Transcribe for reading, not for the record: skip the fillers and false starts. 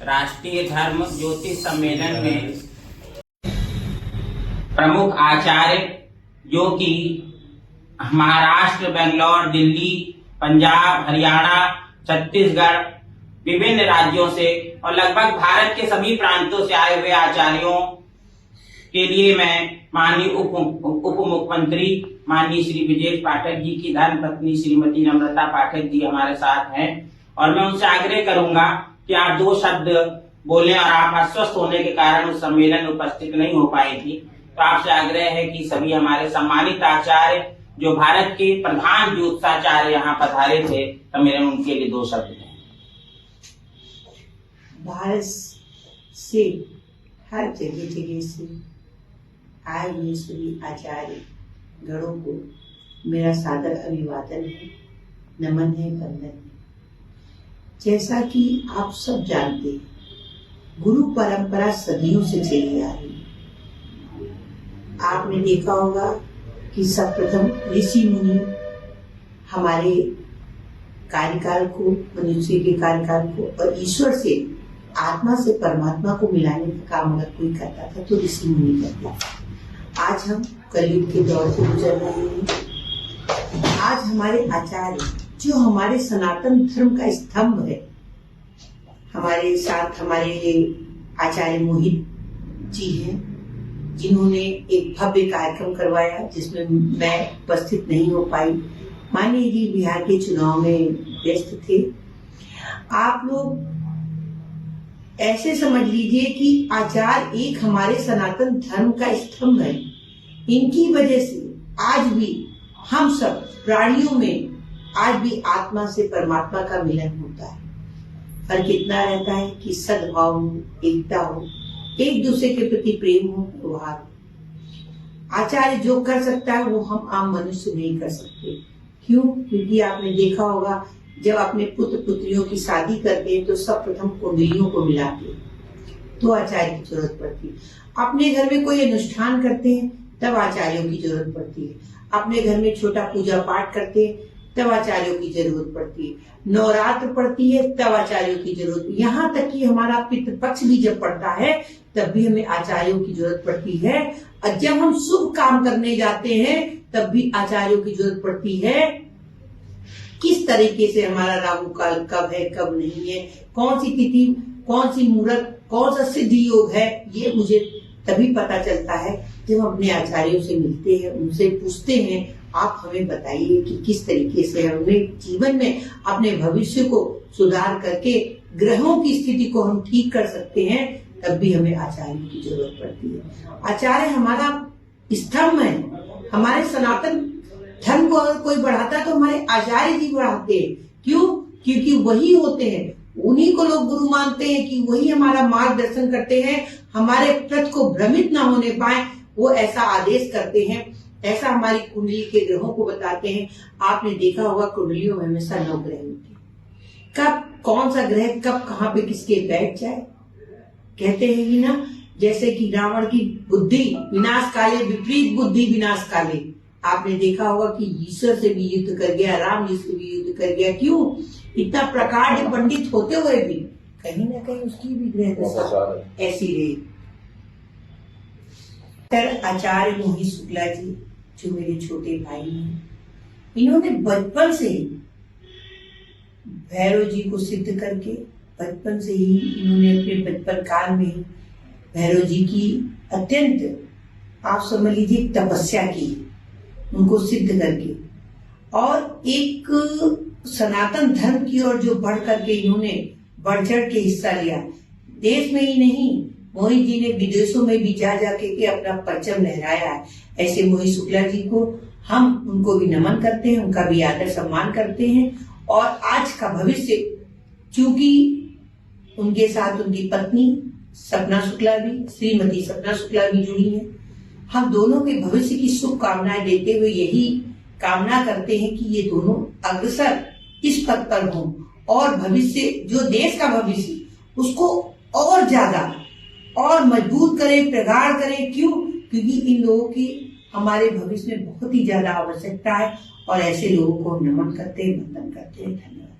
राष्ट्रीय धर्म ज्योतिष सम्मेलन में प्रमुख आचार्य जो कि महाराष्ट्र, बेंगलोर, दिल्ली, पंजाब, हरियाणा, छत्तीसगढ़, विभिन्न राज्यों से और लगभग भारत के सभी प्रांतों से आए हुए आचार्यों के लिए मैं माननीय उप मुख्यमंत्री माननीय श्री ब्रजेश पाठक जी की धर्म पत्नी श्रीमती नम्रता पाठक जी हमारे साथ हैं और मैं उनसे आग्रह करूंगा कि आप 2 शब्द बोलें और आप अस्वस्थ होने के कारण उस सम्मेलन में उपस्थित नहीं हो पाई थी, तो आपसे आग्रह है कि सभी हमारे सम्मानित आचार्य जो भारत के प्रधान ज्योतिषाचार्य यहाँ पधारे थे, तो मेरे उनके लिए 2 शब्द हैं। भारत से हर जगह से आए हुए सभी आचार्य गणों को मेरा सादर अभिवादन है, नमन है, वंदन है। जैसा कि आप सब जानते हैं, गुरु परंपरा सदियों से चली आ रही है। आपने देखा होगा कि सर्वप्रथम ऋषि मुनि हमारे कार्यकाल को, मनुष्य के कार्यकाल को और ईश्वर से, आत्मा से परमात्मा को मिलाने का काम अगर कोई करता था तो ऋषि मुनि करते थे। आज हम कलयुग के दौर से गुजर रहे हैं। आज हमारे आचार्य जो हमारे सनातन धर्म का स्तंभ है, हमारे साथ हमारे आचार्य मोहित जी हैं, जिन्होंने एक भव्य कार्यक्रम करवाया जिसमें मैं उपस्थित नहीं हो पाई। माननीय जी बिहार के चुनाव में व्यस्त थे। आप लोग ऐसे समझ लीजिए कि आचार्य एक हमारे सनातन धर्म का स्तंभ है। इनकी वजह से आज भी हम सब प्राणियों में आज भी आत्मा से परमात्मा का मिलन होता है। फर्क इतना रहता है कि सद्भाव हो, एकता हो, एक दूसरे के प्रति प्रेम हो, व्यवहार हो। आचार्य जो कर सकता है वो हम आम मनुष्य नहीं कर सकते। क्यों? क्योंकि आपने देखा होगा जब अपने पुत्र पुत्रियों की शादी करते हैं तो सर्वप्रथम कुंडलियों को मिलाते हैं, तो आचार्य की जरूरत पड़ती है। अपने घर में कोई अनुष्ठान करते हैं तब आचार्यों की जरूरत पड़ती है। अपने घर में छोटा पूजा पाठ करते हैं तब आचार्यों की जरूरत पड़ती है। नवरात्र पड़ती है तब आचार्यों की जरूरत, यहाँ तक कि हमारा पितृपक्ष भी जब पड़ता है तब भी हमें आचार्यों की जरूरत पड़ती है। और जब हम शुभ काम करने जाते हैं तब भी आचार्यों की जरूरत पड़ती है। किस तरीके से हमारा राहु काल कब है, कब नहीं है, कौन सी तिथि, कौन सी मुहूर्त, कौन सा सिद्ध योग है, ये मुझे तभी पता चलता है जब हम अपने आचार्यों से मिलते हैं, उनसे पूछते हैं आप हमें बताइए कि किस तरीके से हमें जीवन में अपने भविष्य को सुधार करके ग्रहों की स्थिति को हम ठीक कर सकते हैं। तब भी हमें आचार्यों की जरूरत पड़ती है। आचार्य हमारा स्तंभ है। हमारे सनातन धर्म को अगर कोई बढ़ाता है तो हमारे आचार्य जी बढ़ाते हैं। क्यों? क्योंकि वही होते हैं, उन्हीं को लोग गुरु मानते हैं कि वही हमारा मार्गदर्शन करते हैं, हमारे प्रति को भ्रमित ना होने पाए वो ऐसा आदेश करते हैं, ऐसा हमारी कुंडली के ग्रहों को बताते हैं। आपने देखा होगा कुंडलियों में हमेशा 9 ग्रह होते हैं। कब कौन सा ग्रह कब कहाँ पे किसके बैठ जाए, कहते हैं कि ना, जैसे कि रावण की बुद्धि विनाश काले, विपरीत बुद्धि विनाश काले। आपने देखा होगा कि ईश्वर से भी युद्ध कर गया, राम जी से भी युद्ध कर गया। क्यों? इतना प्रकांड पंडित होते हुए भी कहीं ना कहीं उसकी भी ग्रह दशा ऐसी रही। आचार्य मोहित शुक्ला जी जो मेरे छोटे भाई हैं, इन्होंने बचपन से ही भैरव जी को सिद्ध करके, बचपन से ही इन्होंने अपने बचपन काल में ही भैरव जी की अत्यंत, आप समझ लीजिए, तपस्या की, उनको सिद्ध करके, और एक सनातन धर्म की ओर जो बढ़ करके इन्होंने बढ़ चढ़ के हिस्सा लिया। देश में ही नहीं, मोहित जी ने विदेशों में भी जा जाके के अपना परचम लहराया है। ऐसे मोहित शुक्ला जी को हम उनको भी नमन करते हैं, उनका भी आदर सम्मान करते हैं। और आज का भविष्य, चूंकि उनके साथ उनकी पत्नी सपना शुक्ला भी, श्रीमती सपना शुक्ला भी जुड़ी है, हम दोनों के भविष्य की शुभकामनाएं देते हुए यही कामना करते हैं कि ये दोनों अग्रसर इस पद पर हों और भविष्य, जो देश का भविष्य, उसको और ज्यादा और मजबूत करें, प्रगाढ़ करें। क्यों? क्योंकि इन लोगों की हमारे भविष्य में बहुत ही ज्यादा आवश्यकता है और ऐसे लोगों को नमन करते हैं, वंदन करते हैं। धन्यवाद।